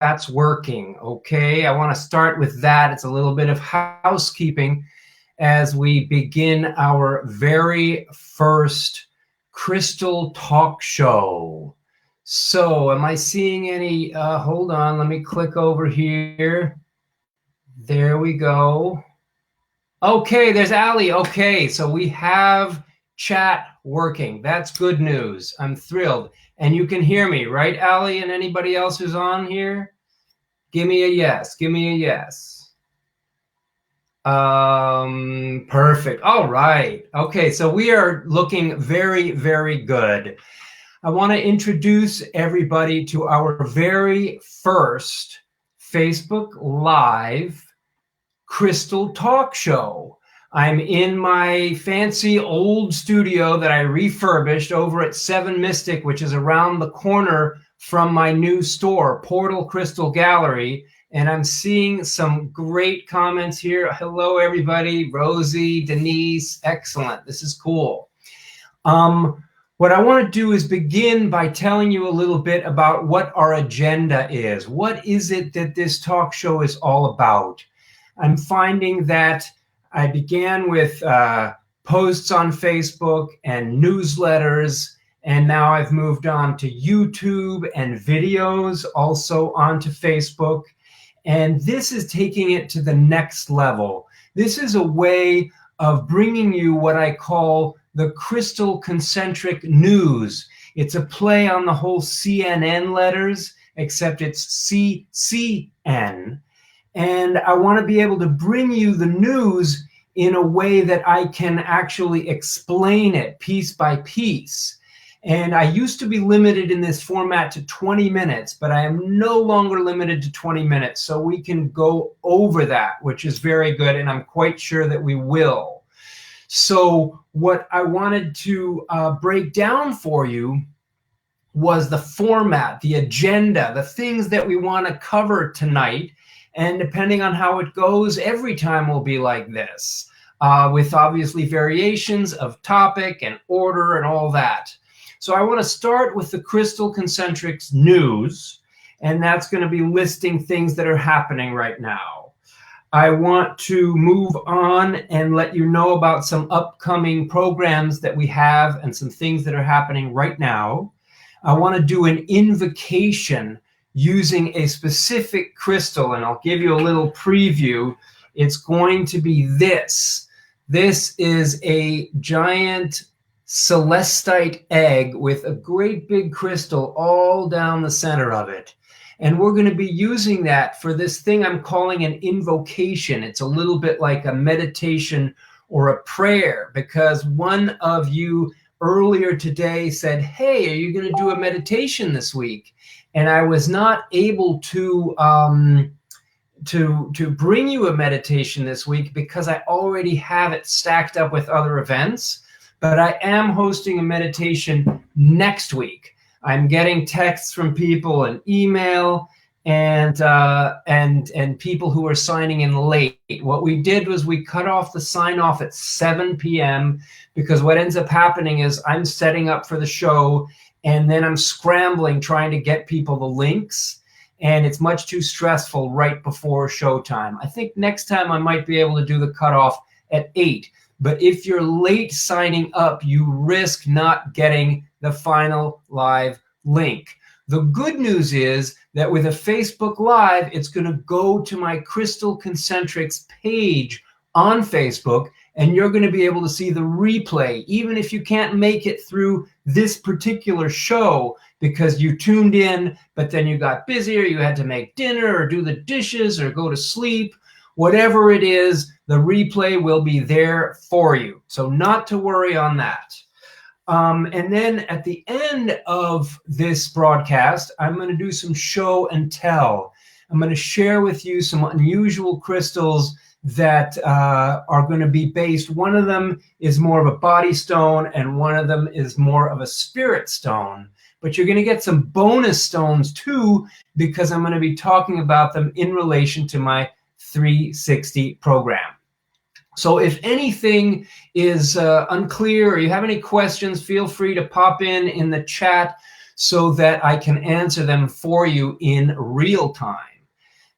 that's working. Okay, I want to start with that. It's a little bit of housekeeping as we begin our very first Crystal Talk Show. So, am I seeing any? Hold on, let me click over here. There we go. Okay, there's Ali. Okay, so we have chat working. That's good news. I'm thrilled. And you can hear me, right, Ali, and anybody else who's on here? Give me a yes. Give me a yes. Perfect. All right. Okay, so we are looking very, very good. I want to introduce everybody to our very first Facebook Live Crystal Talk Show. I'm in my fancy old studio that I refurbished over at 7 Mystic, which is around the corner from my new store, Portal Crystal Gallery. And I'm seeing some great comments here. Hello, everybody. Rosie, Denise, excellent. This is cool. What I want to do is begin by telling you a little bit about what our agenda is. What is it that this talk show is all about? I'm finding that I began with posts on Facebook and newsletters, and now I've moved on to YouTube and videos also onto Facebook. And this is taking it to the next level. This is a way of bringing you what I call the Crystal Concentric News. It's a play on the whole CNN letters, except it's CCN. And I want to be able to bring you the news in a way that I can actually explain it piece by piece. And I used to be limited in this format to 20 minutes, but I am no longer limited to 20 minutes. So we can go over that, which is very good. And I'm quite sure that we will. So what I wanted to break down for you was the format, the agenda, the things that we want to cover tonight. And depending on how it goes, every time will be like this, with obviously variations of topic and order and all that. So I want to start with the Crystal Concentrics news, and that's going to be listing things that are happening right now. I want to move on and let you know about some upcoming programs that we have and some things that are happening right now. I want to do an invocation using a specific crystal, and I'll give you a little preview. It's going to be this. This is a giant celestite egg with a great big crystal all down the center of it. And we're going to be using that for this thing I'm calling an invocation. It's a little bit like a meditation or a prayer, because one of you earlier today said, hey, are you going to do a meditation this week? And I was not able to bring you a meditation this week because I already have it stacked up with other events. But I am hosting a meditation next week. I'm getting texts from people and email and people who are signing in late. What we did was we cut off the sign off at 7 p.m. because what ends up happening is I'm setting up for the show and then I'm scrambling trying to get people the links, and it's much too stressful right before showtime. I think next time I might be able to do the cutoff at 8. But if you're late signing up, you risk not getting the final live link. The good news is that with a Facebook Live, it's going to go to my Crystal Concentrics page on Facebook, and you're going to be able to see the replay, even if you can't make it through this particular show because you tuned in, but then you got busy or you had to make dinner or do the dishes or go to sleep. Whatever it is, the replay will be there for you. So not to worry on that. And then at the end of this broadcast, I'm going to do some show and tell. I'm going to share with you some unusual crystals that are going to be based. One of them is more of a body stone, and one of them is more of a spirit stone. But you're going to get some bonus stones too, because I'm going to be talking about them in relation to my 360 program. So if anything is unclear or you have any questions, feel free to pop in the chat so that I can answer them for you in real time.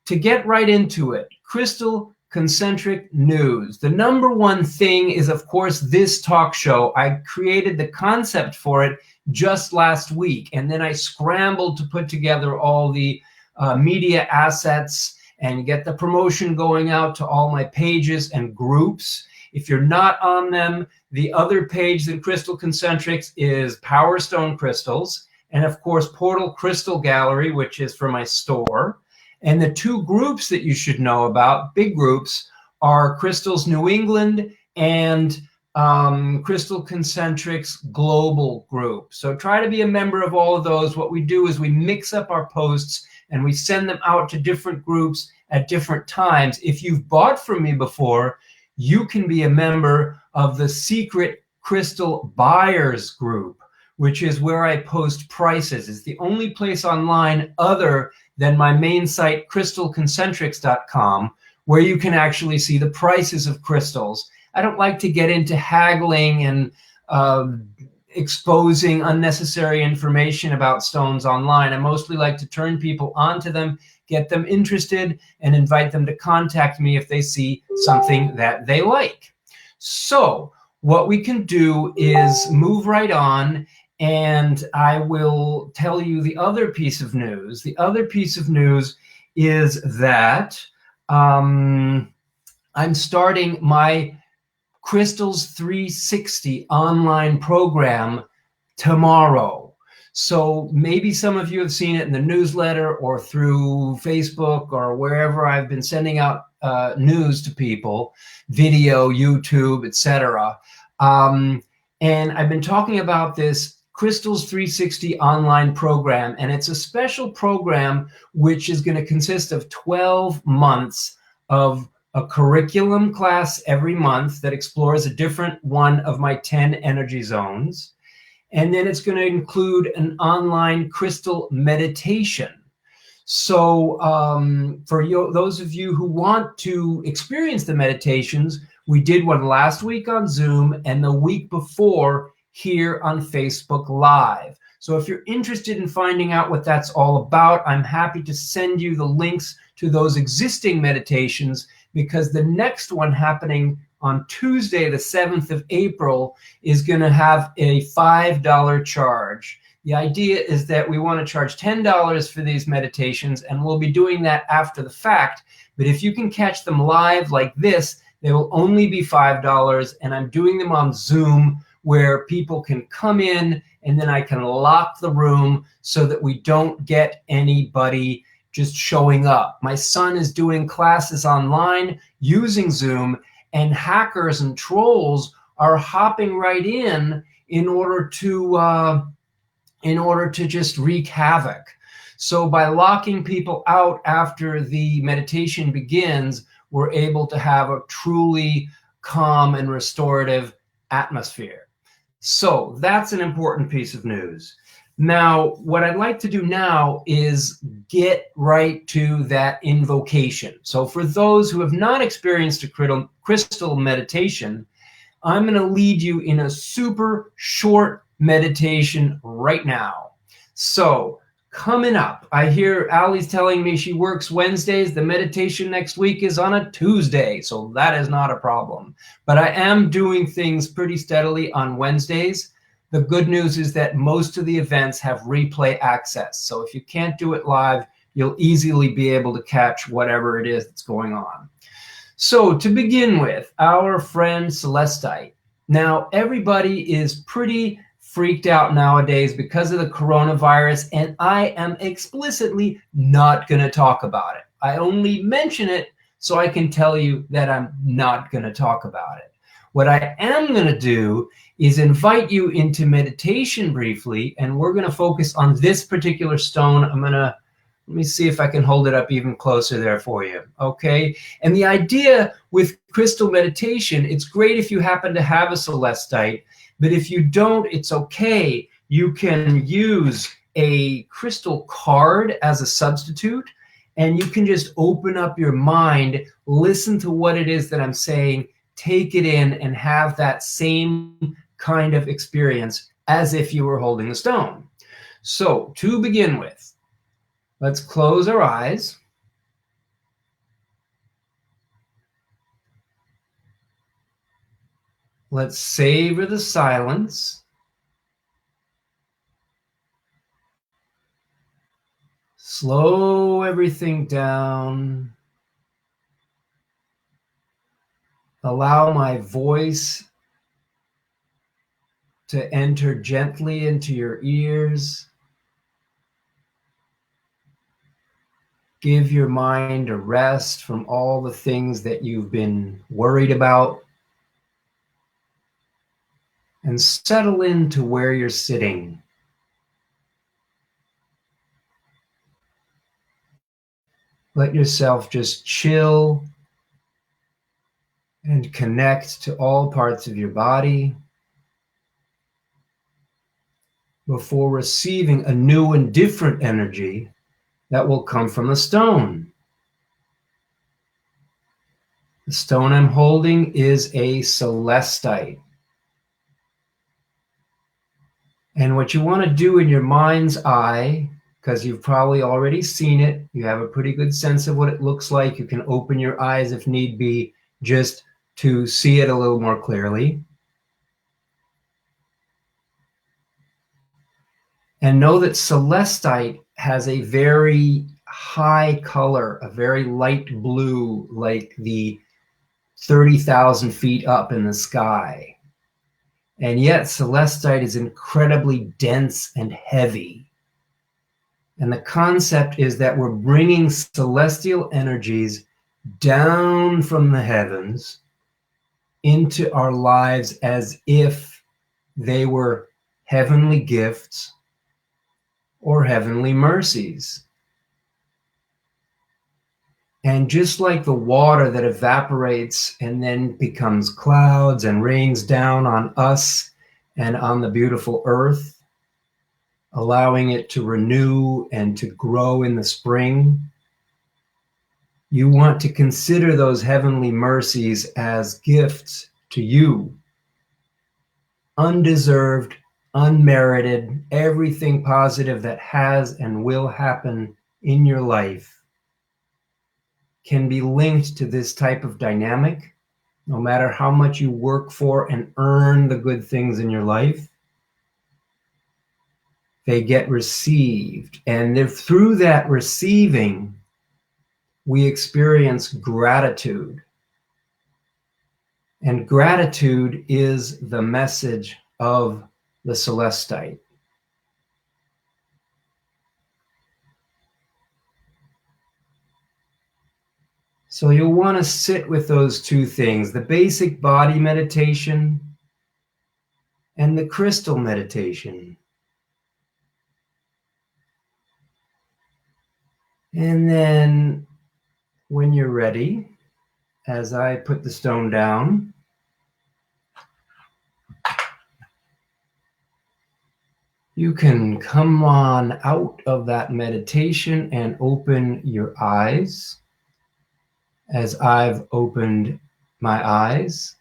To get right into it, Crystal Concentric News. The number one thing is, of course, this talk show. I created the concept for it just last week, and then I scrambled to put together all the media assets and get the promotion going out to all my pages and groups. If you're not on them, the other page than Crystal Concentrics is Power Stone Crystals, and of course, Portal Crystal Gallery, which is for my store. And the two groups that you should know about, big groups, are Crystals New England and Crystal Concentrics Global Group. So try to be a member of all of those. What we do is we mix up our posts and we send them out to different groups at different times. If you've bought from me before, you can be a member of the Secret Crystal Buyers Group, which is where I post prices. It's the only place online other than my main site, crystalconcentrics.com, where you can actually see the prices of crystals. I don't like to get into haggling and exposing unnecessary information about stones online. I mostly like to turn people onto them, get them interested, and invite them to contact me if they see something that they like. So what we can do is move right on, and I will tell you the other piece of news. The other piece of news is that I'm starting my Crystals 360 online program tomorrow. So maybe some of you have seen it in the newsletter or through Facebook or wherever I've been sending out news to people, video, YouTube, etc. And I've been talking about this Crystals 360 online program, and it's a special program which is going to consist of 12 months of a curriculum class every month that explores a different one of my 10 energy zones. And then it's going to include an online crystal meditation. So for those of you who want to experience the meditations, we did one last week on Zoom and the week before here on Facebook Live. So if you're interested in finding out what that's all about, I'm happy to send you the links to those existing meditations, because the next one happening on Tuesday, the 7th of April, is going to have a $5 charge. The idea is that we want to charge $10 for these meditations, and we'll be doing that after the fact. But if you can catch them live like this, they will only be $5, and I'm doing them on Zoom, where people can come in and then I can lock the room so that we don't get anybody just showing up. My son is doing classes online using Zoom, and hackers and trolls are hopping right in order to just wreak havoc. So by locking people out after the meditation begins, we're able to have a truly calm and restorative atmosphere. So that's an important piece of news. Now, what I'd like to do now is get right to that invocation. So for those who have not experienced a crystal meditation, I'm going to lead you in a super short meditation right now. So coming up, I hear Allie's telling me she works Wednesdays. The meditation next week is on a Tuesday, so that is not a problem. But I am doing things pretty steadily on Wednesdays. The good news is that most of the events have replay access. So if you can't do it live, you'll easily be able to catch whatever it is that's going on. So to begin with, our friend Celestite. Now, everybody is pretty freaked out nowadays because of the coronavirus, and I am explicitly not going to talk about it. I only mention it so I can tell you that I'm not going to talk about it. What I am going to do is invite you into meditation briefly, and we're going to focus on this particular stone. Let me see if I can hold it up even closer there for you. Okay. And the idea with crystal meditation, it's great if you happen to have a celestite, but if you don't, it's okay. You can use a crystal card as a substitute, and you can just open up your mind, listen to what it is that I'm saying, take it in, and have that same kind of experience as if you were holding a stone. So to begin with, let's close our eyes. Let's savor the silence. Slow everything down. Allow my voice to enter gently into your ears. Give your mind a rest from all the things that you've been worried about. And settle into where you're sitting. Let yourself just chill and connect to all parts of your body before receiving a new and different energy that will come from the stone. The stone I'm holding is a celestite. And what you want to do in your mind's eye, because you've probably already seen it, you have a pretty good sense of what it looks like. You can open your eyes if need be, just to see it a little more clearly. And know that celestite has a very high color, a very light blue, like the 30,000 feet up in the sky. And yet celestite is incredibly dense and heavy. And the concept is that we're bringing celestial energies down from the heavens into our lives as if they were heavenly gifts or heavenly mercies. And just like the water that evaporates and then becomes clouds and rains down on us and on the beautiful earth, allowing it to renew and to grow in the spring, you want to consider those heavenly mercies as gifts to you. Undeserved, unmerited, everything positive that has and will happen in your life can be linked to this type of dynamic. No matter how much you work for and earn the good things in your life, they get received. And if through that receiving, we experience gratitude. And gratitude is the message of the celestite. So you'll want to sit with those two things, the basic body meditation and the crystal meditation. And then when you're ready, as I put the stone down, you can come on out of that meditation and open your eyes. As I've opened my eyes,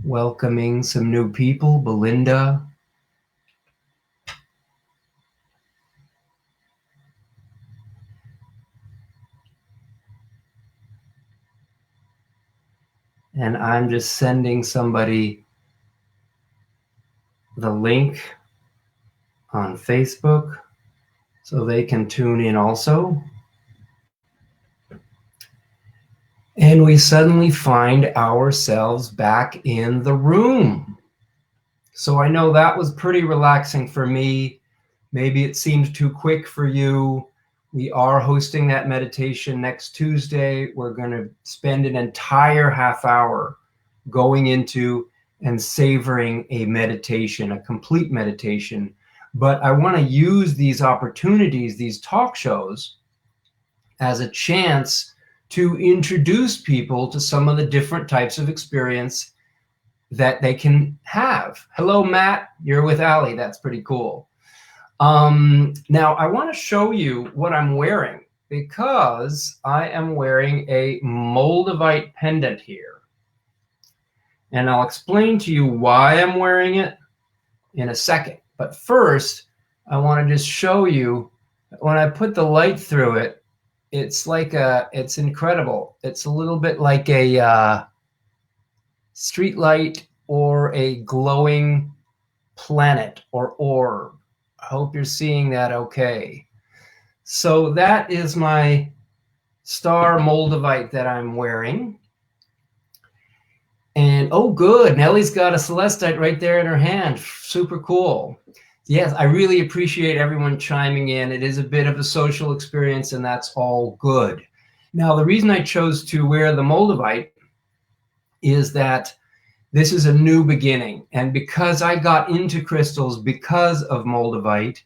welcoming some new people, Belinda, and I'm just sending somebody the link on Facebook so they can tune in also. And we suddenly find ourselves back in the room. So I know that was pretty relaxing for me. Maybe it seemed too quick for you. We are hosting that meditation next Tuesday. We're going to spend an entire half hour going into and savoring a meditation, a complete meditation. But I want to use these opportunities, these talk shows, as a chance to introduce people to some of the different types of experience that they can have. Hello, Matt. You're with Ali. That's pretty cool. Now, I want to show you what I'm wearing because I am wearing a Moldavite pendant here. And I'll explain to you why I'm wearing it in a second. But first, I want to just show you, when I put the light through it, it's like it's incredible. It's a little bit like a street light or a glowing planet or orb. I hope you're seeing that okay. So that is my star Moldavite that I'm wearing. And oh, good. Nellie's got a celestite right there in her hand. Super cool. Yes, I really appreciate everyone chiming in. It is a bit of a social experience, and that's all good. Now, the reason I chose to wear the Moldavite is that this is a new beginning. And because I got into crystals because of Moldavite,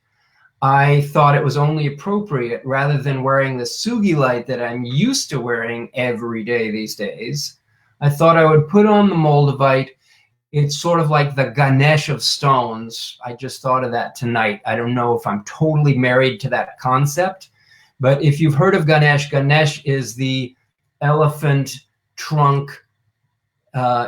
I thought it was only appropriate, rather than wearing the Sugilite that I'm used to wearing every day these days, I thought I would put on the Moldavite. It's sort of like the Ganesh of stones. I just thought of that tonight. I don't know if I'm totally married to that concept, but if you've heard of Ganesh, Ganesh is the elephant trunk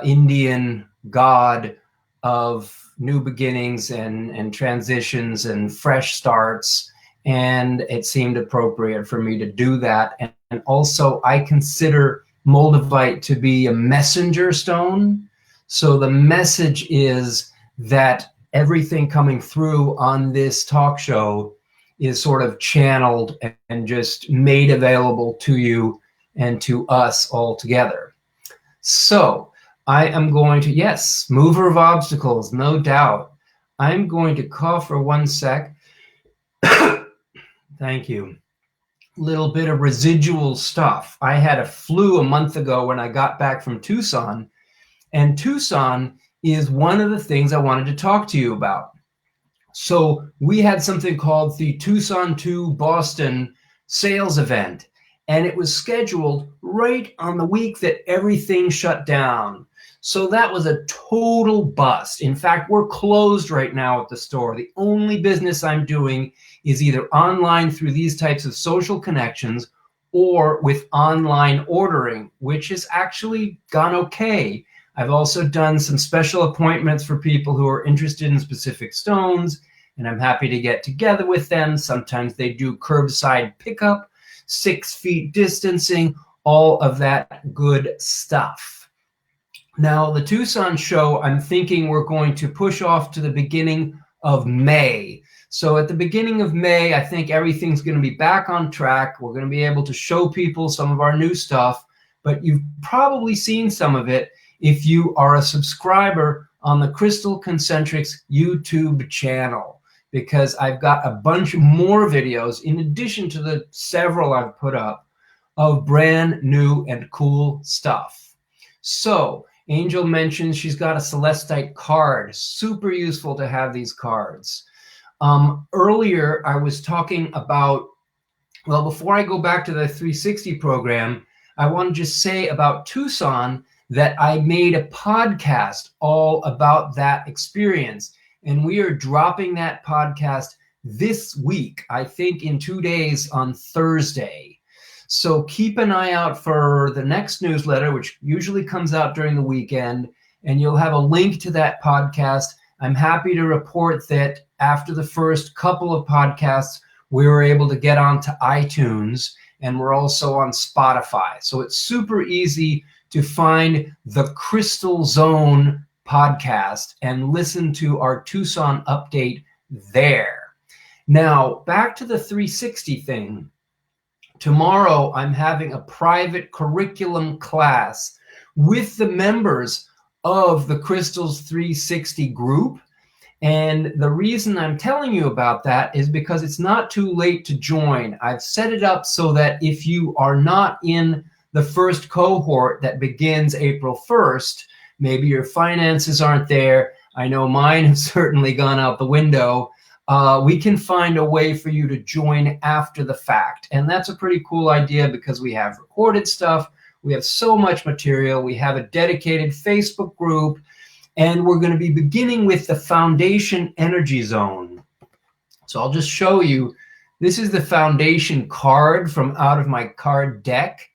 Indian god of new beginnings and transitions and fresh starts. And it seemed appropriate for me to do that. And also, I consider Moldavite to be a messenger stone. So the message is that everything coming through on this talk show is sort of channeled and just made available to you and to us all together. So I am going to, yes, mover of obstacles, no doubt. I'm going to cough for 1 sec. Thank you. Little bit of residual stuff. I had a flu a month ago when I got back from Tucson, and Tucson is one of the things I wanted to talk to you about. So we had something called the Tucson to Boston sales event, and it was scheduled right on the week that everything shut down. So that was a total bust. In fact, we're closed right now at the store. The only business I'm doing is either online through these types of social connections or with online ordering, which has actually gone okay. I've also done some special appointments for people who are interested in specific stones, and I'm happy to get together with them. Sometimes they do curbside pickup, 6 feet distancing, all of that good stuff. Now, the Tucson show, I'm thinking we're going to push off to the beginning of May. So at the beginning of May, I think everything's going to be back on track. We're going to be able to show people some of our new stuff, but you've probably seen some of it if you are a subscriber on the Crystal Concentrics YouTube channel, because I've got a bunch more videos in addition to the several I've put up of brand new and cool stuff. So Angel mentions she's got a celestite card. Super useful to have these cards. Earlier, I was talking about, well, before I go back to the 360 program, I want to just say about Tucson that I made a podcast all about that experience. And we are dropping that podcast this week, I think in 2 days on Thursday. So keep an eye out for the next newsletter, which usually comes out during the weekend, and you'll have a link to that podcast. I'm happy to report that after the first couple of podcasts, we were able to get onto iTunes, and we're also on Spotify. So it's super easy to find the Crystal Zone podcast and listen to our Tucson update there. Now, back to the 360 thing. Tomorrow, I'm having a private curriculum class with the members of the Crystals 360 group. And the reason I'm telling you about that is because it's not too late to join. I've set it up so that if you are not in the first cohort that begins April 1st, maybe your finances aren't there. I know mine have certainly gone out the window. We can find a way for you to join after the fact. And that's a pretty cool idea because we have recorded stuff. We have so much material. We have a dedicated Facebook group. And we're going to be beginning with the Foundation Energy Zone. So I'll just show you. This is the Foundation card from out of my card deck.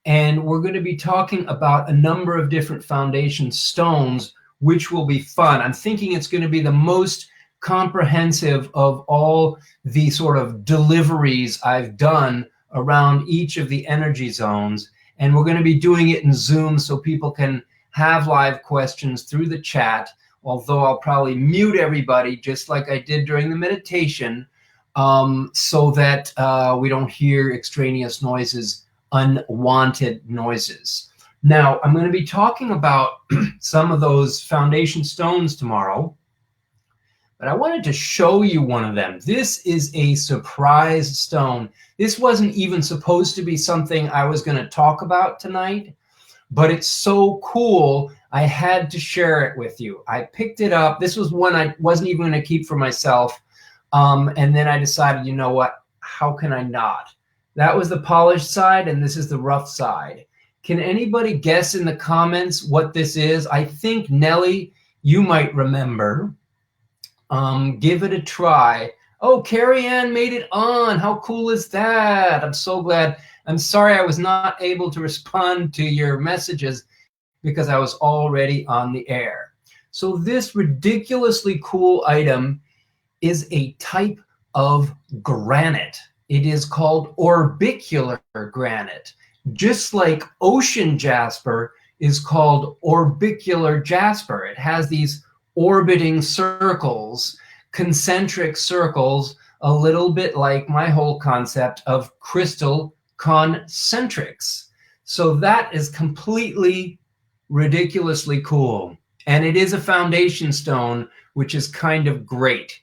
And we're going to be talking about a number of different foundation stones, which will be fun. I'm thinking it's going to be the most comprehensive of all the sort of deliveries I've done around each of the energy zones. And we're going to be doing it in Zoom so people can have live questions through the chat, although I'll probably mute everybody just like I did during the meditation, so that we don't hear extraneous noises, unwanted noises. Now, I'm going to be talking about some of those foundation stones tomorrow, but I wanted to show you one of them. This is a surprise stone. This wasn't even supposed to be something I was going to talk about tonight, but it's so cool, I had to share it with you. I picked it up. This was one I wasn't even going to keep for myself. And then I decided, you know what? How can I not? That was the polished side, and this is the rough side. Can anybody guess in the comments what this is? I think, Nellie, you might remember. Give it a try. Oh, Carrie Ann made it on. How cool is that? I'm so glad. I'm sorry I was not able to respond to your messages because I was already on the air. So this ridiculously cool item is a type of granite. It is called orbicular granite. Just like ocean jasper is called orbicular jasper. It has these orbiting circles, concentric circles, a little bit like my whole concept of crystal concentrics. So that is completely ridiculously cool. And it is a foundation stone, which is kind of great.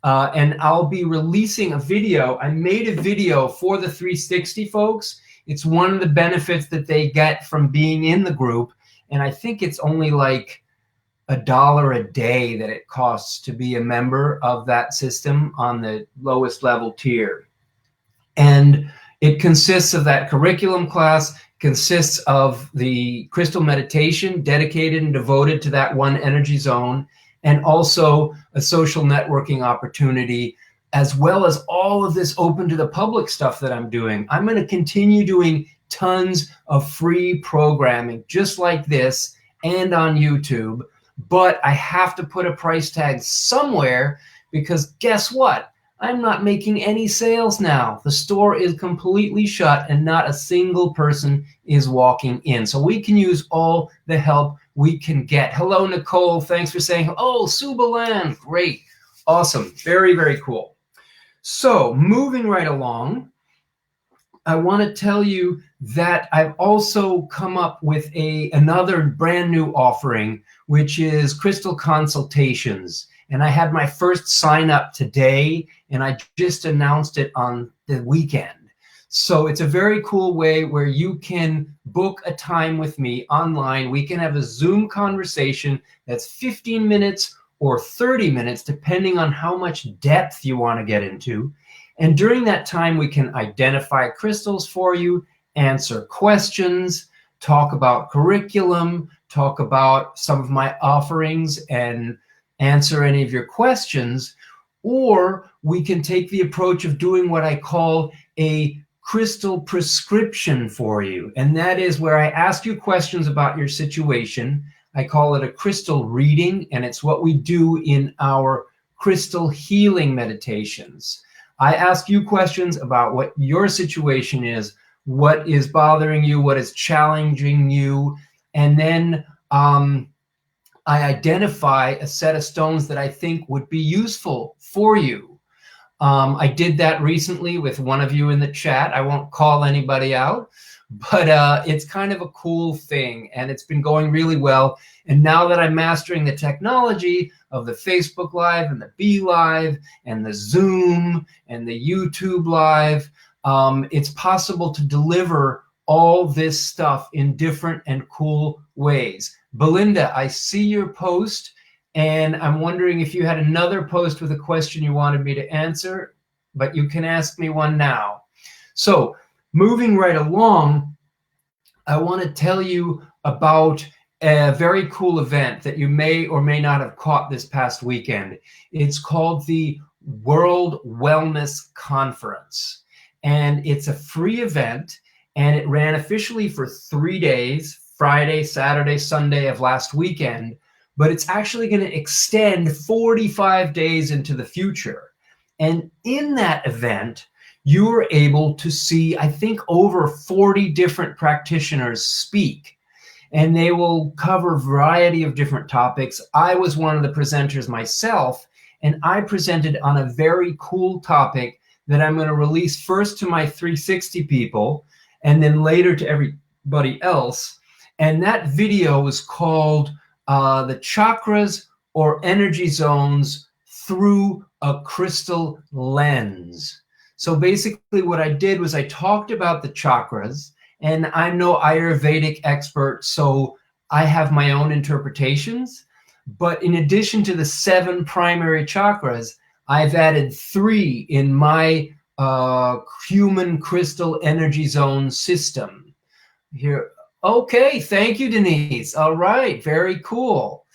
And I'll be releasing a video. I made a video for the 360 folks. It's one of the benefits that they get from being in the group. And I think it's only like $1 a day that it costs to be a member of that system on the lowest level tier. And it consists of that curriculum class, consists of the crystal meditation dedicated and devoted to that one energy zone, and also a social networking opportunity, as well as all of this open to the public stuff that I'm doing. I'm going to continue doing tons of free programming just like this and on YouTube, but I have to put a price tag somewhere because guess what? I'm not making any sales now. The store is completely shut and not a single person is walking in. So we can use all the help we can get. Hello, Nicole. Thanks for saying, oh, Subalan. Great. Awesome. Very, very cool. So moving right along, I want to tell you that I've also come up with another brand new offering, which is crystal consultations. And I had my first sign up today, and I just announced it on the weekend. So it's a very cool way where you can book a time with me online. We can have a Zoom conversation that's 15 minutes or 30 minutes, depending on how much depth you want to get into. And during that time, we can identify crystals for you, answer questions, talk about curriculum, talk about some of my offerings, and answer any of your questions. Or we can take the approach of doing what I call a crystal prescription for you. And that is where I ask you questions about your situation. I call it a crystal reading, and it's what we do in our crystal healing meditations. I ask you questions about what your situation is, what is bothering you, what is challenging you, and then I identify a set of stones that I think would be useful for you. I did that recently with one of you in the chat. I won't call anybody out, but it's kind of a cool thing, and it's been going really well. And now that I'm mastering the technology of the Facebook Live and the Be Live and the Zoom and the YouTube Live, it's possible to deliver all this stuff in different and cool ways. Belinda, I see your post, and I'm wondering if you had another post with a question you wanted me to answer, but you can ask me one now. So moving right along, I want to tell you about a very cool event that you may or may not have caught this past weekend. It's called the World Wellness Conference, and it's a free event, and it ran officially for 3 days, Friday, Saturday, Sunday of last weekend. but it's actually going to extend 45 days into the future. And in that event, you are able to see, I think, over 40 different practitioners speak, and they will cover a variety of different topics. I was one of the presenters myself, and I presented on a very cool topic that I'm going to release first to my 360 people and then later to everybody else. And that video was called The Chakras or Energy Zones Through a Crystal Lens. So basically what I did was I talked about the chakras, and I'm no Ayurvedic expert, so I have my own interpretations. But in addition to the 7 primary chakras, I've added 3 in my human crystal energy zone system. Here, okay, thank you, Denise. All right, very cool.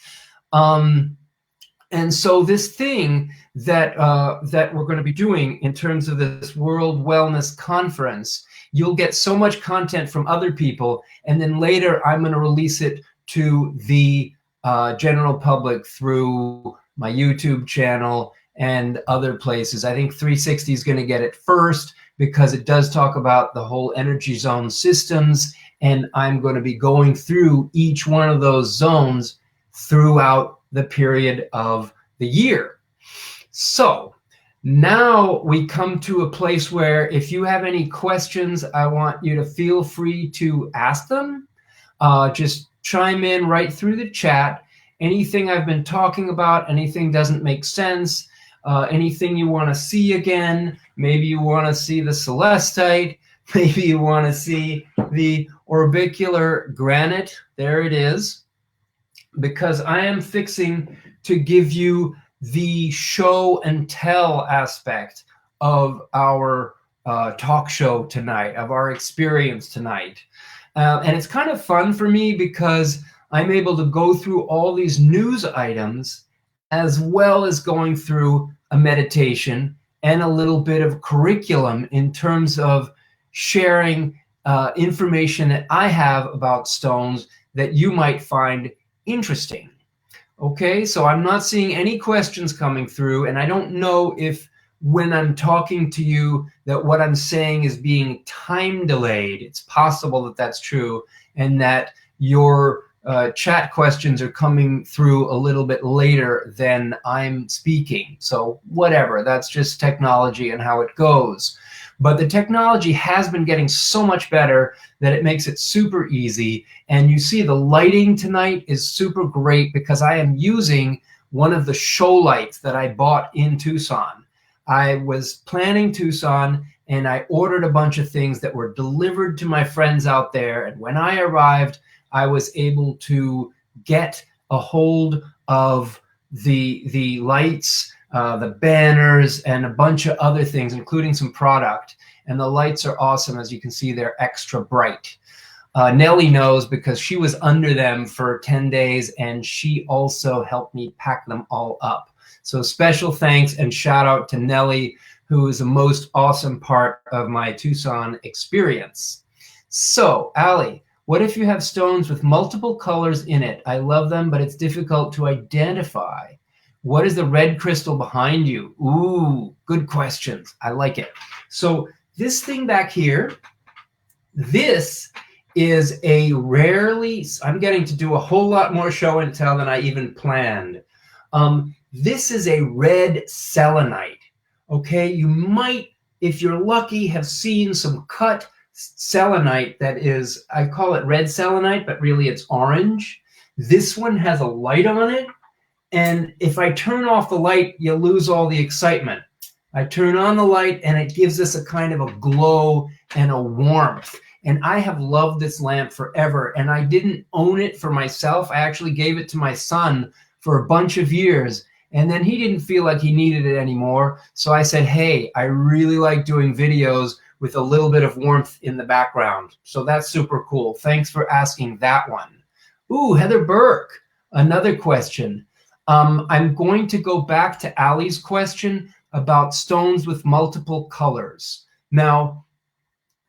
And so this thing that that we're going to be doing in terms of this World Wellness Conference, you'll get so much content from other people, and then later I'm going to release it to the general public through my YouTube channel and other places. I think 360 is going to get it first because it does talk about the whole energy zone systems, and I'm going to be going through each one of those zones throughout the period of the year. So now we come to a place where if you have any questions, I want you to feel free to ask them. Just chime in right through the chat. Anything I've been talking about, anything doesn't make sense, anything you want to see again, maybe you want to see the celestite, maybe you want to see the orbicular granite, there it is, because I am fixing to give you the show and tell aspect of our talk show tonight, of our experience tonight. And it's kind of fun for me because I'm able to go through all these news items as well as going through a meditation and a little bit of curriculum in terms of sharing information that I have about stones that you might find interesting. Okay, so I'm not seeing any questions coming through, and I don't know if when I'm talking to you that what I'm saying is being time delayed. It's possible that that's true, and that your chat questions are coming through a little bit later than I'm speaking. So whatever, that's just technology and how it goes. But the technology has been getting so much better that it makes it super easy. And you see the lighting tonight is super great because I am using one of the show lights that I bought in Tucson. I was planning Tucson and I ordered a bunch of things that were delivered to my friends out there. And when I arrived, I was able to get a hold of the lights, the banners, and a bunch of other things, including some product. And the lights are awesome. As you can see, they're extra bright. Nellie knows because she was under them for 10 days, and she also helped me pack them all up. So special thanks and shout out to Nellie, who is the most awesome part of my Tucson experience. So, Allie, what if you have stones with multiple colors in it? I love them, but it's difficult to identify. What is the red crystal behind you? Ooh, good questions. I like it. So this thing back here, this is a rarely, I'm getting to do a whole lot more show and tell than I even planned. This is a red selenite. Okay, you might, if you're lucky, have seen some cut selenite that is, I call it red selenite, but really it's orange. This one has a light on it. And if I turn off the light, you lose all the excitement. I turn on the light and it gives us a kind of a glow and a warmth. And I have loved this lamp forever. And I didn't own it for myself. I actually gave it to my son for a bunch of years. And then he didn't feel like he needed it anymore. So I said, hey, I really like doing videos with a little bit of warmth in the background. So that's super cool. Thanks for asking that one. Ooh, Heather Burke, another question. I'm going to go back to Allie's question about stones with multiple colors. Now,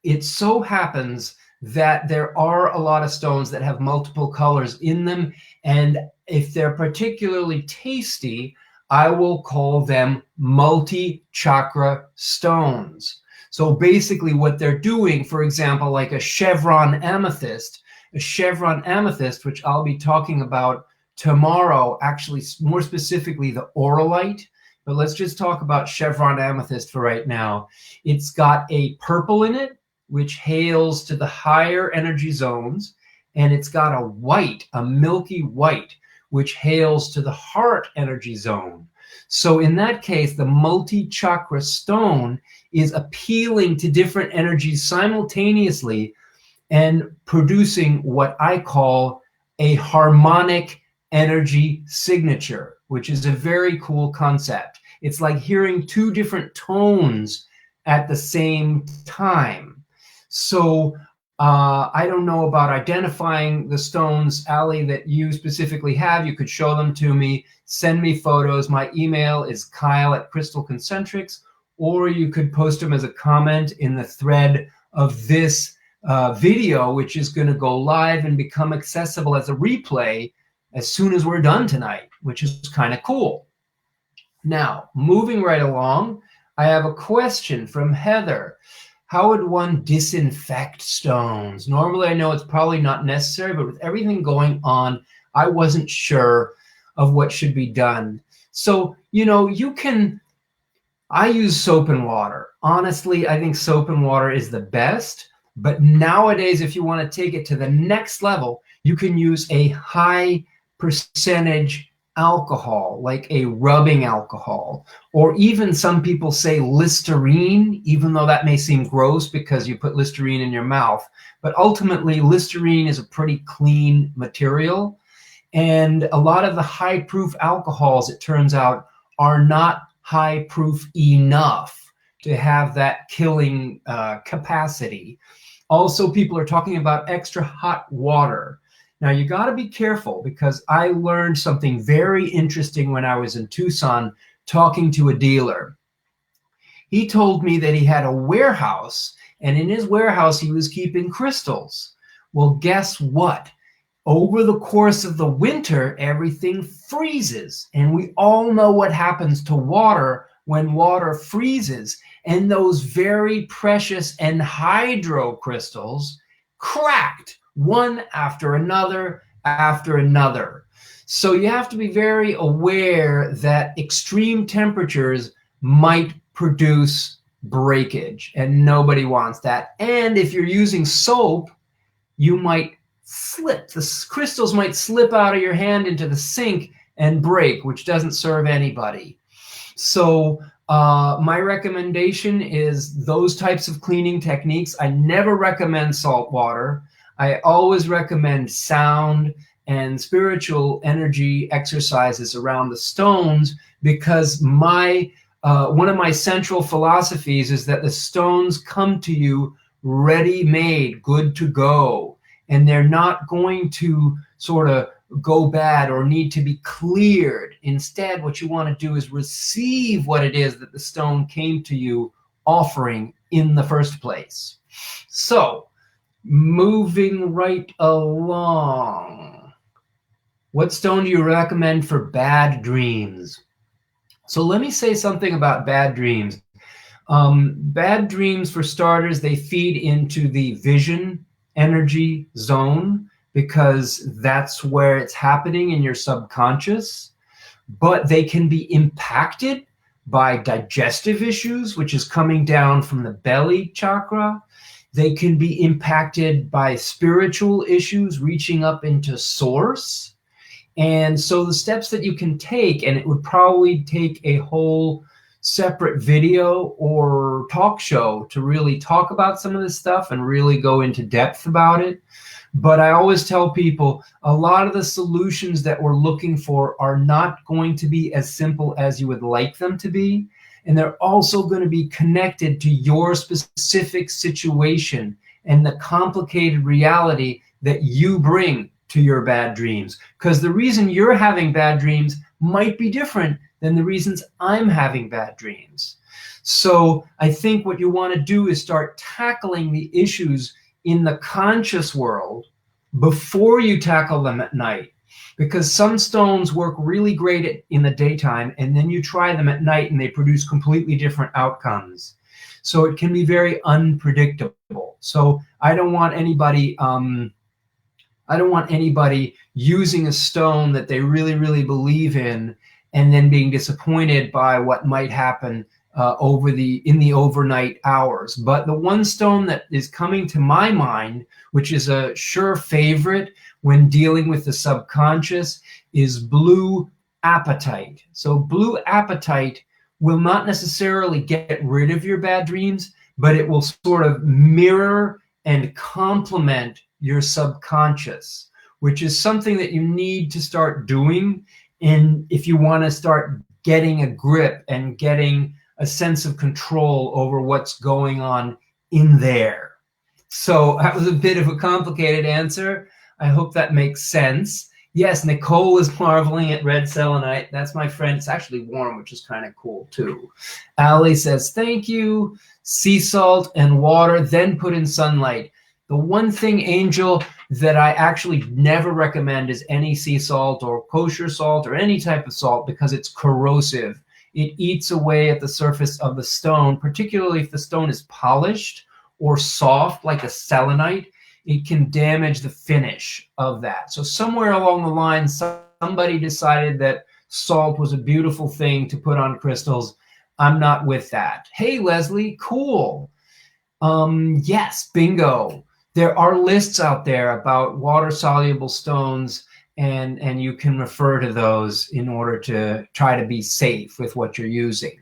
it so happens that there are a lot of stones that have multiple colors in them. And if they're particularly tasty, I will call them multi-chakra stones. So basically what they're doing, for example, like a chevron amethyst, which I'll be talking about tomorrow, actually more specifically the auralite, but let's just talk about chevron amethyst for right now. It's got a purple in it, which hails to the higher energy zones, and it's got a white, a milky white, which hails to the heart energy zone. So in that case, the multi-chakra stone is appealing to different energies simultaneously and producing what I call a harmonic energy signature, which is a very cool concept. It's like hearing two different tones at the same time. So I don't know about identifying the stones, Ali, that you specifically have. You could show them to me, send me photos. My email is Kyle@CrystalConcentrics, or you could post them as a comment in the thread of this video, which is going to go live and become accessible as a replay as soon as we're done tonight, which is kind of cool. Now, moving right along, I have a question from Heather. How would one disinfect stones? Normally, I know it's probably not necessary, but with everything going on, I wasn't sure of what should be done. So, you know, I use soap and water. Honestly, I think soap and water is the best. But nowadays, if you want to take it to the next level, you can use a high percentage alcohol, like a rubbing alcohol, or even some people say Listerine, even though that may seem gross because you put Listerine in your mouth. But ultimately, Listerine is a pretty clean material. And a lot of the high proof alcohols, it turns out, are not high proof enough to have that killing capacity. Also, people are talking about extra hot water. Now, you got to be careful, because I learned something very interesting when I was in Tucson talking to a dealer. He told me that he had a warehouse, and in his warehouse, he was keeping crystals. Well, guess what? Over the course of the winter, everything freezes. And we all know what happens to water when water freezes. And those very precious anhydro crystals cracked one after another after another. So you have to be very aware that extreme temperatures might produce breakage, and nobody wants that. And if you're using soap, you might slip. The crystals might slip out of your hand into the sink and break, which doesn't serve anybody. So my recommendation is those types of cleaning techniques. I never recommend salt water. I always recommend sound and spiritual energy exercises around the stones, because one of my central philosophies is that the stones come to you ready-made, good to go, and they're not going to sort of go bad or need to be cleared. Instead, what you want to do is receive what it is that the stone came to you offering in the first place. So, moving right along, what stone do you recommend for bad dreams? So let me say something about bad dreams. Bad dreams, for starters, they feed into the vision energy zone, because that's where it's happening in your subconscious. But they can be impacted by digestive issues, which is coming down from the belly chakra. They can be impacted by spiritual issues reaching up into source. And so the steps that you can take, and it would probably take a whole separate video or talk show to really talk about some of this stuff and really go into depth about it. But I always tell people, a lot of the solutions that we're looking for are not going to be as simple as you would like them to be. And they're also going to be connected to your specific situation and the complicated reality that you bring to your bad dreams. Because the reason you're having bad dreams might be different than the reasons I'm having bad dreams. So I think what you want to do is start tackling the issues in the conscious world before you tackle them at night. Because some stones work really great in the daytime, and then you try them at night and they produce completely different outcomes. So it can be very unpredictable. So I don't want anybody using a stone that they really, really believe in and then being disappointed by what might happen in the overnight hours. But the one stone that is coming to my mind, which is a sure favorite when dealing with the subconscious, is blue apatite. So blue apatite will not necessarily get rid of your bad dreams, but it will sort of mirror and complement your subconscious, which is something that you need to start doing. And if you want to start getting a grip and getting a sense of control over what's going on in there. So that was a bit of a complicated answer. I hope that makes sense. Yes, Nicole is marveling at red selenite. That's my friend. It's actually warm, which is kind of cool too. Ali says, thank you. Sea salt and water, then put in sunlight. The one thing, Angel, that I actually never recommend is any sea salt or kosher salt or any type of salt, because it's corrosive. It eats away at the surface of the stone, particularly if the stone is polished or soft like a selenite. It can damage the finish of that. So somewhere along the line, somebody decided that salt was a beautiful thing to put on crystals. I'm not with that. Hey, Leslie, cool. Yes, bingo. There are lists out there about water-soluble stones, and you can refer to those in order to try to be safe with what you're using.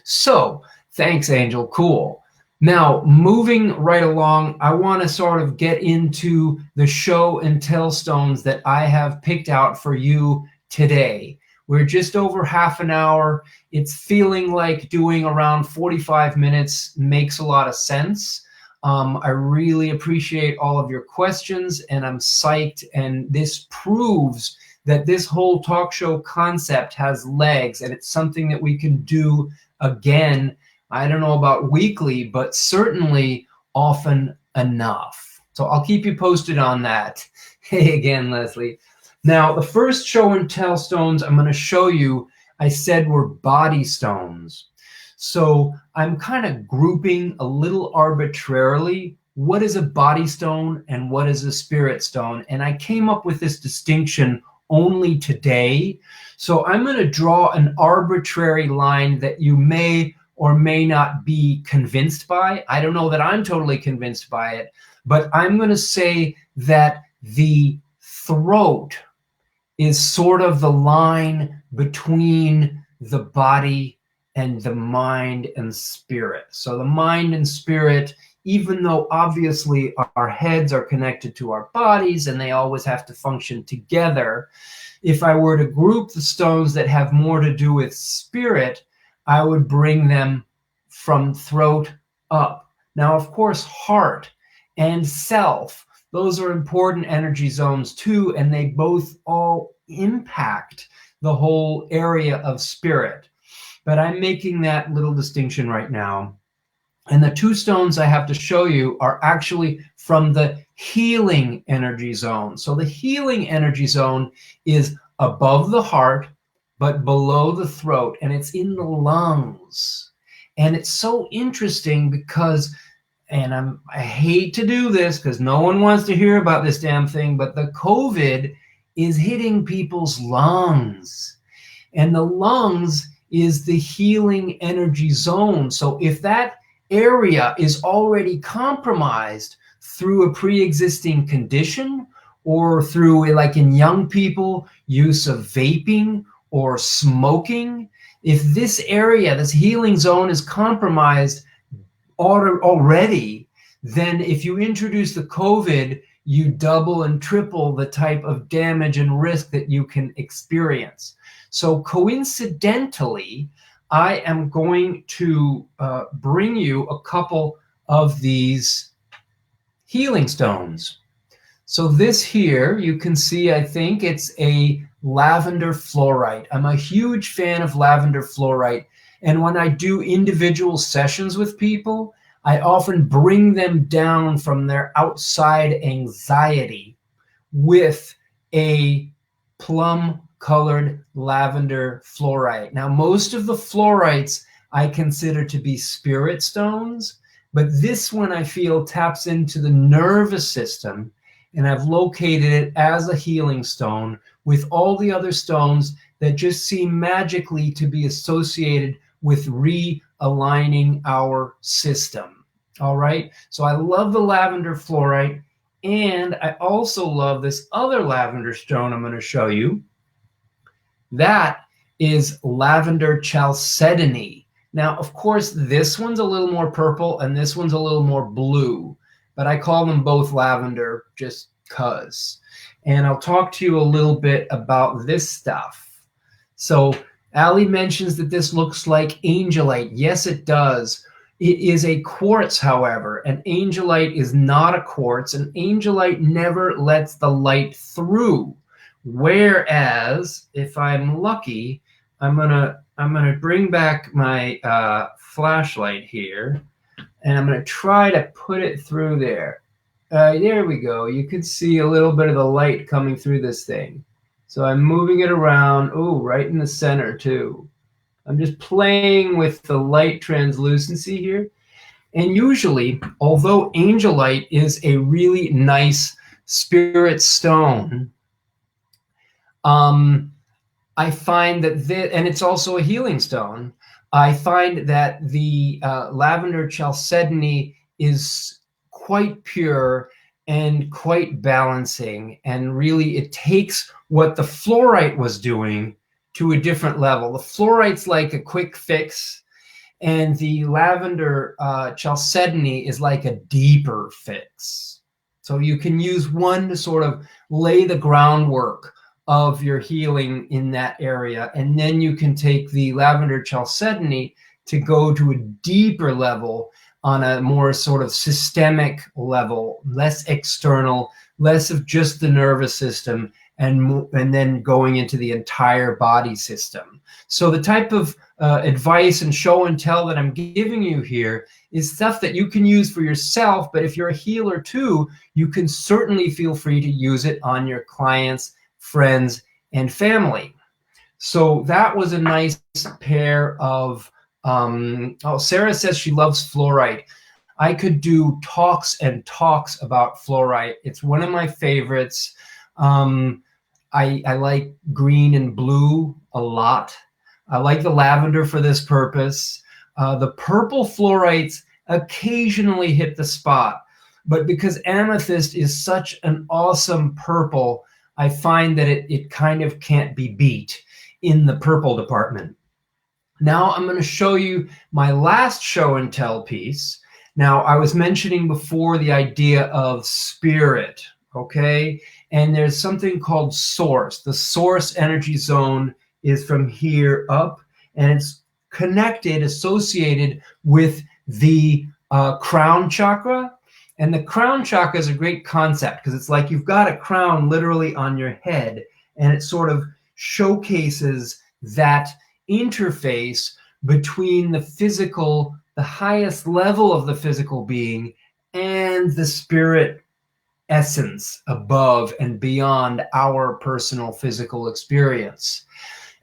So, thanks, Angel. Cool. Now, moving right along, I want to sort of get into the show and tell stones that I have picked out for you today. We're just over half an hour. It's feeling like doing around 45 minutes makes a lot of sense. I really appreciate all of your questions, and I'm psyched. And this proves that this whole talk show concept has legs, and it's something that we can do again. I don't know about weekly, but certainly often enough. So I'll keep you posted on that. Hey again, Leslie. Now, the first show and tell stones I'm going to show you, I said were body stones. So I'm kind of grouping a little arbitrarily what is a body stone and what is a spirit stone. And I came up with this distinction only today. So I'm going to draw an arbitrary line that you may or may not be convinced by. I don't know that I'm totally convinced by it, but I'm going to say that the throat is sort of the line between the body and the mind and spirit. So the mind and spirit, even though obviously our heads are connected to our bodies and they always have to function together, if I were to group the stones that have more to do with spirit, I would bring them from throat up. Now, of course, heart and self, those are important energy zones too, and they both all impact the whole area of spirit. But I'm making that little distinction right now. And the two stones I have to show you are actually from the healing energy zone. So the healing energy zone is above the heart, but below the throat, and it's in the lungs. And it's so interesting because, and I hate to do this because no one wants to hear about this damn thing, but the COVID is hitting people's lungs. And the lungs is the healing energy zone. So if that area is already compromised through a pre-existing condition, or through, like in young people, use of vaping or smoking, if this area, this healing zone, is compromised already, then if you introduce the COVID, you double and triple the type of damage and risk that you can experience. So coincidentally, I am going to bring you a couple of these healing stones. So this here, you can see, I think it's a lavender fluorite. I'm a huge fan of lavender fluorite. And when I do individual sessions with people, I often bring them down from their outside anxiety with a plum-colored lavender fluorite. Now, most of the fluorites I consider to be spirit stones, but this one I feel taps into the nervous system, and I've located it as a healing stone with all the other stones that just seem magically to be associated with realigning our system. All right, so I love the lavender fluorite, and I also love this other lavender stone I'm going to show you. That is lavender chalcedony. Now, of course, this one's a little more purple and this one's a little more blue, but I call them both lavender just because. And I'll talk to you a little bit about this stuff. So Ali mentions that this looks like angelite. Yes, it does. It is a quartz, however. An angelite is not a quartz. An angelite never lets the light through. Whereas, if I'm lucky, I'm gonna bring back my flashlight here, and I'm gonna try to put it through there. There we go. You could see a little bit of the light coming through this thing. So I'm moving it around. Oh, right in the center too. I'm just playing with the light translucency here. And usually, although angelite is a really nice spirit stone, I find that and it's also a healing stone. I find that the lavender chalcedony is quite pure and quite balancing, and really it takes what the fluorite was doing to a different level. The fluorite's like a quick fix, and the lavender chalcedony is like a deeper fix. So you can use one to sort of lay the groundwork of your healing in that area, and then you can take the lavender chalcedony to go to a deeper level on a more sort of systemic level, less external, less of just the nervous system, and then going into the entire body system. So the type of advice and show and tell that I'm giving you here is stuff that you can use for yourself, but if you're a healer too, you can certainly feel free to use it on your clients, friends, and family. So that was a nice pair of, Sarah says she loves fluorite. I could do talks and talks about fluorite. It's one of my favorites. I like green and blue a lot. I like the lavender for this purpose. The purple fluorites occasionally hit the spot, but because amethyst is such an awesome purple, I find that it kind of can't be beat in the purple department. Now I'm going to show you my last show and tell piece. Now, I was mentioning before the idea of spirit, okay? And there's something called source. The source energy zone is from here up, and it's connected, associated with the crown chakra. And the crown chakra is a great concept because it's like you've got a crown literally on your head, and it sort of showcases that interface between the physical, the highest level of the physical being, and the spirit essence above and beyond our personal physical experience.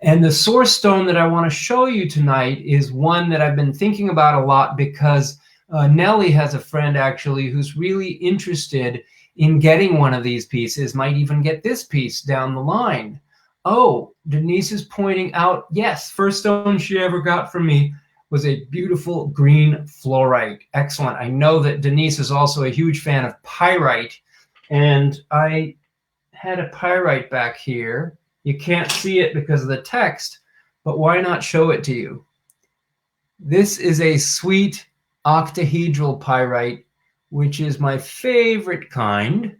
And the source stone that I want to show you tonight is one that I've been thinking about a lot because Nellie has a friend actually who's really interested in getting one of these pieces, might even get this piece down the line. Oh, Denise is pointing out, yes, first stone she ever got from me was a beautiful green fluorite. Excellent. I know that Denise is also a huge fan of pyrite, and I had a pyrite back here. You can't see it because of the text, but why not show it to you? This is a sweet octahedral pyrite, which is my favorite kind,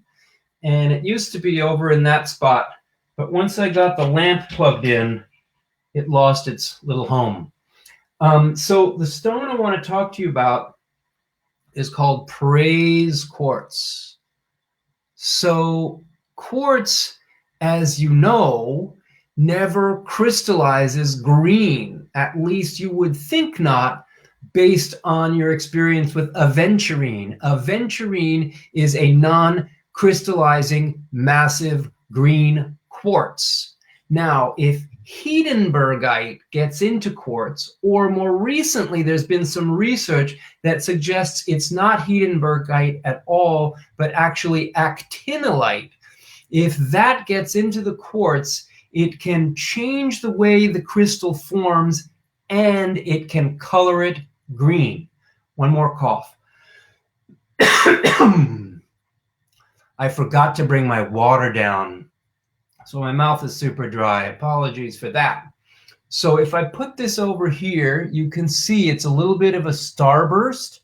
and it used to be over in that spot, but once I got the lamp plugged in, it lost its little home. So the stone I want to talk to you about is called praise quartz. So quartz, as you know, never crystallizes green. At least you would think not, based on your experience with aventurine. Aventurine is a non-crystallizing massive green quartz. Now, if Hedenbergite gets into quartz, or more recently, there's been some research that suggests it's not Hedenbergite at all, but actually actinolite. If that gets into the quartz, it can change the way the crystal forms and it can color it green. One more cough. I forgot to bring my water down, so my mouth is super dry. Apologies for that. So if I put this over here, you can see it's a little bit of a starburst.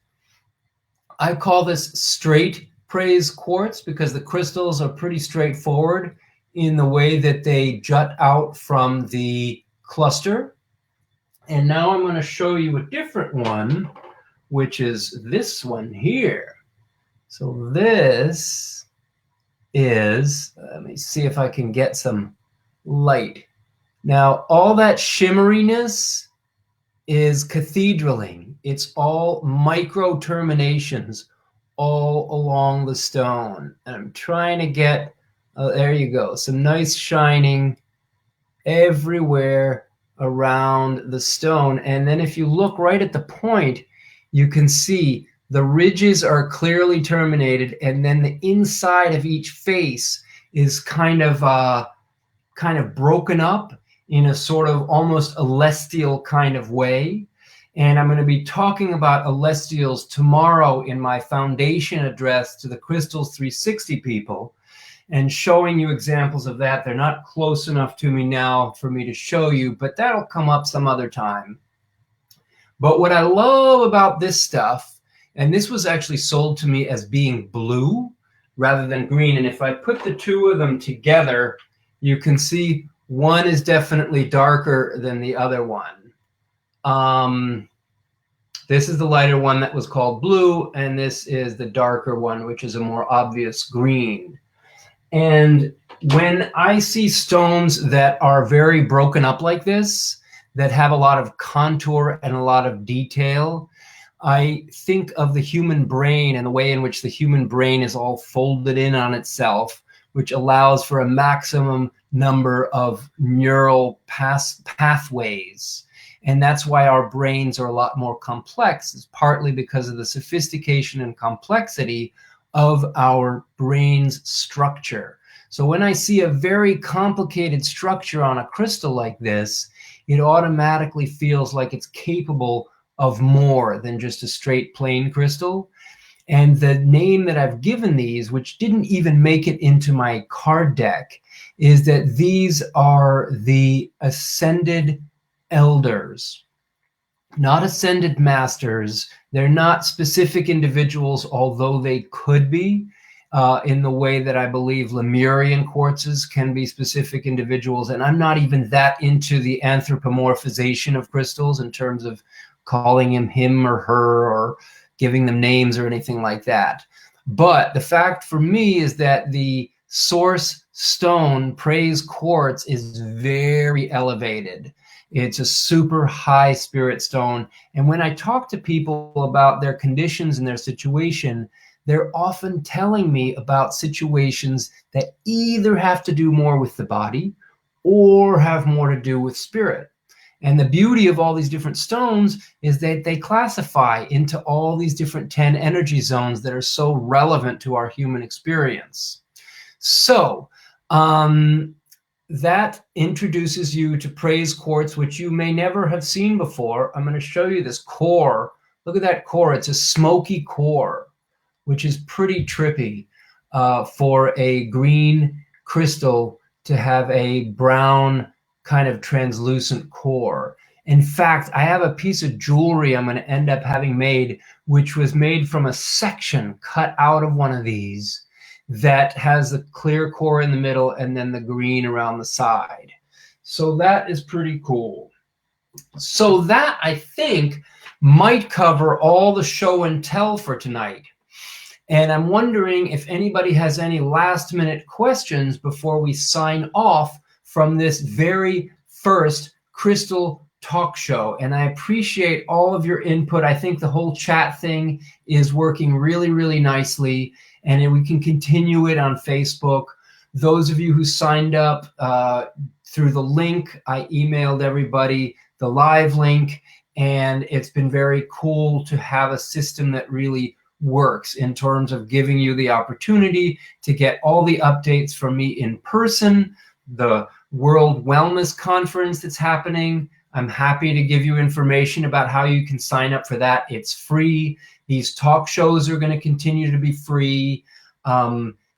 I call this straight praise quartz because the crystals are pretty straightforward in the way that they jut out from the cluster. And now I'm going to show you a different one, which is this one here. So this is, let me see if I can get some light. Now, all that shimmeriness is cathedraling. It's all micro terminations all along the stone. And I'm trying to get, there you go, some nice shining everywhere around the stone. And then if you look right at the point, you can see the ridges are clearly terminated, and then the inside of each face is kind of broken up in a sort of almost celestial kind of way. And I'm going to be talking about celestials tomorrow in my foundation address to the Crystals 360 people, and showing you examples of that. They're not close enough to me now for me to show you, but that'll come up some other time. But what I love about this stuff, and this was actually sold to me as being blue rather than green, and if I put the two of them together, you can see one is definitely darker than the other one. This is the lighter one that was called blue, and this is the darker one, which is a more obvious green. And when I see stones that are very broken up like this, that have a lot of contour and a lot of detail, I think of the human brain and the way in which the human brain is all folded in on itself, which allows for a maximum number of neural pathways. And that's why our brains are a lot more complex. It's partly because of the sophistication and complexity of our brain's structure. So when I see a very complicated structure on a crystal like this, it automatically feels like it's capable of more than just a straight plain crystal. And the name that I've given these, which didn't even make it into my card deck, is that these are the ascended elders, not ascended masters. They're not specific individuals, although they could be, in the way that I believe Lemurian quartzes can be specific individuals. And I'm not even that into the anthropomorphization of crystals in terms of calling him or her or giving them names or anything like that. But the fact for me is that the source stone, praise quartz, is very elevated. It's a super high spirit stone. And when I talk to people about their conditions and their situation, they're often telling me about situations that either have to do more with the body or have more to do with spirit. And the beauty of all these different stones is that they classify into all these different 10 energy zones that are so relevant to our human experience. So that introduces you to praise quartz, which you may never have seen before. I'm going to show you this core. Look at that core. It's a smoky core, which is pretty trippy for a green crystal to have a brown kind of translucent core. In fact, I have a piece of jewelry I'm going to end up having made, which was made from a section cut out of one of these that has the clear core in the middle and then the green around the side. So that is pretty cool. So that, I think, might cover all the show and tell for tonight. And I'm wondering if anybody has any last minute questions before we sign off from this very first Crystal talk show. And I appreciate all of your input. I think the whole chat thing is working really, really nicely. And we can continue it on Facebook. Those of you who signed up through the link, I emailed everybody the live link. And it's been very cool to have a system that really works in terms of giving you the opportunity to get all the updates from me in person, the World Wellness Conference that's happening. I'm happy to give you information about how you can sign up for that. It's free. These talk shows are going to continue to be free.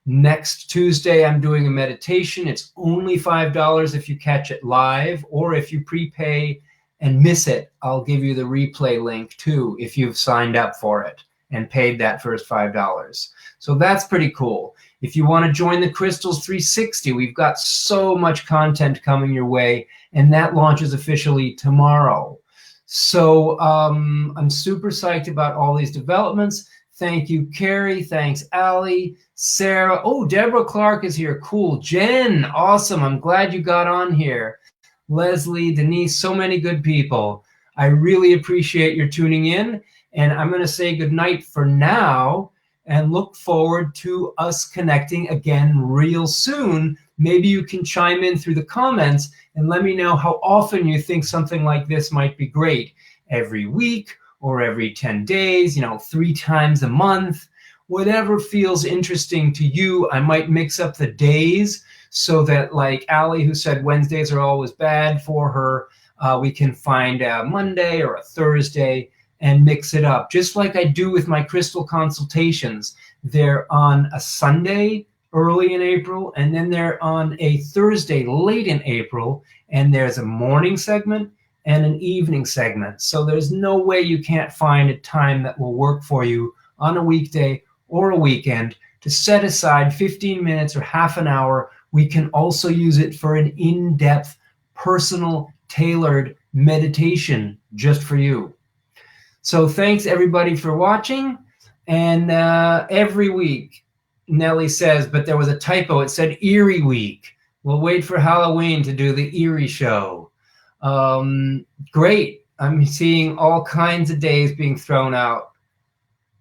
Next Tuesday, I'm doing a meditation. It's only $5 if you catch it live, or if you prepay and miss it, I'll give you the replay link too if you've signed up for it and paid that first $5. So that's pretty cool. If you want to join the Crystals 360, we've got so much content coming your way, and that launches officially tomorrow. So I'm super psyched about all these developments. Thank you, Carrie. Thanks, Allie. Sarah. Oh, Deborah Clark is here. Cool. Jen, awesome. I'm glad you got on here. Leslie, Denise, so many good people. I really appreciate your tuning in, and I'm going to say goodnight for now and look forward to us connecting again real soon. Maybe you can chime in through the comments and let me know how often you think something like this might be great. Every week or every 10 days, 3 times a month, whatever feels interesting to you. I might mix up the days so that, like Allie, who said Wednesdays are always bad for her, we can find a Monday or a Thursday and mix it up. Just like I do with my crystal consultations. They're on a Sunday early in April, and then they're on a Thursday late in April, and there's a morning segment and an evening segment. So there's no way you can't find a time that will work for you on a weekday or a weekend to set aside 15 minutes or half an hour. We can also use it for an in-depth, personal, tailored meditation just for you. So thanks everybody for watching. And every week, Nellie says, but there was a typo. It said Erie Week. We'll wait for Halloween to do the Erie show. Great. I'm seeing all kinds of days being thrown out.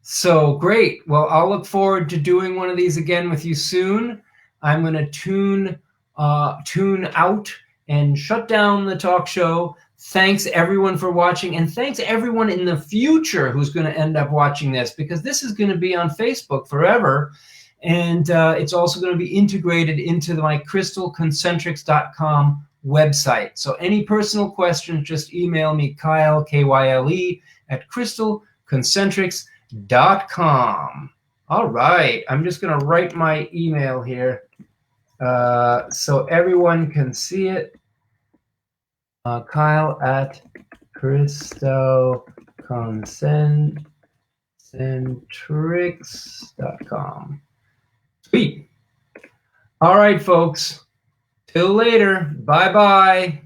So great. Well, I'll look forward to doing one of these again with you soon. I'm going to tune out and shut down the talk show. Thanks everyone for watching, and thanks everyone in the future who's going to end up watching this, because this is going to be on Facebook forever, and it's also going to be integrated into my crystalconcentrics.com website. So any personal questions, just email me, Kyle, K-Y-L-E, at crystalconcentrics.com. All right, I'm just going to write my email here so everyone can see it. Kyle at crystalconcentrics.com. Sweet. All right, folks. Till later. Bye-bye.